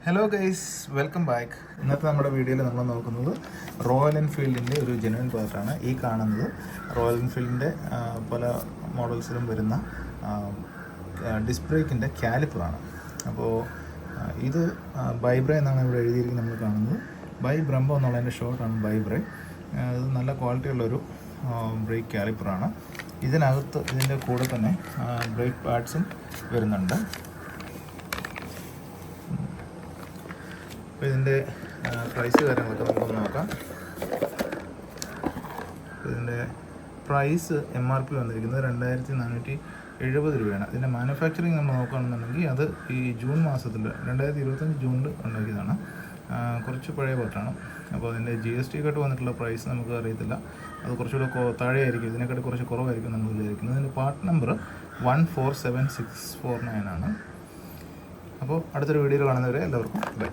Hello guys, welcome back. ഇന്നത്തെ നമ്മുടെ വീഡിയോയിൽ നമ്മൾ നോക്കുന്നത് റോയൽ എൻഫീൽഡിൻ്റെ ഒരു ജെനുവിൻ പാർട്ടാണ്. ഈ കാണുന്നത് റോയൽ എൻഫീൽഡിൻ്റെ പല മോഡൽസിലും വരുന്ന ഡിസ്ക് ബ്രേക്കിൻ്റെ കാലിപ്പറാണ്. അപ്പോൾ ഇത് ബൈബ്രെ എന്നാണ് ഇവിടെ എഴുതിയിരിക്കുന്നത്. നമ്മൾ കാണുന്നത് ബൈ ബ്രംബോ എന്നുള്ളതിൻ്റെ ഷോർട്ടാണ് ബൈബ്രെ. ഇത് നല്ല ക്വാളിറ്റിയുള്ളൊരു ബ്രേക്ക് കാലിപ്പറാണ്. ഇതിനകത്ത് ഇതിൻ്റെ കൂടെ തന്നെ ബ്രേക്ക് പാഡ്സും വരുന്നുണ്ട്. അപ്പോൾ ഇതിൻ്റെ പ്രൈസ് കാര്യങ്ങളൊക്കെ നമുക്കൊന്ന് നോക്കാം. ഇതിൻ്റെ പ്രൈസ് MRP വന്നിരിക്കുന്നത് 2470 രൂപയാണ്. ഇതിൻ്റെ മാനുഫാക്ചറിങ് നമ്മൾ നോക്കുകയാണെന്നുണ്ടെങ്കിൽ അത് ഈ ജൂൺ മാസത്തിൽ 2025 ജൂണിൽ ഉണ്ടാക്കിയതാണ്. കുറച്ച് പഴയ പാർട്ടാണ്. അപ്പോൾ അതിൻ്റെ GST കട്ട് വന്നിട്ടുള്ള പ്രൈസ് നമുക്ക് അറിയത്തില്ല. അത് കുറച്ചുകൂടെ താഴെയായിരിക്കും, ഇതിനെക്കാട്ടി കുറച്ച് കുറവായിരിക്കും നമ്മൾ വിചാരിക്കുന്നത്. ഇതിൻ്റെ പാർട്ട് നമ്പർ 147649 ആണ്. അപ്പോൾ അടുത്തൊരു വീഡിയോയിൽ കാണുന്നവരെ എല്ലാവർക്കും ബൈ.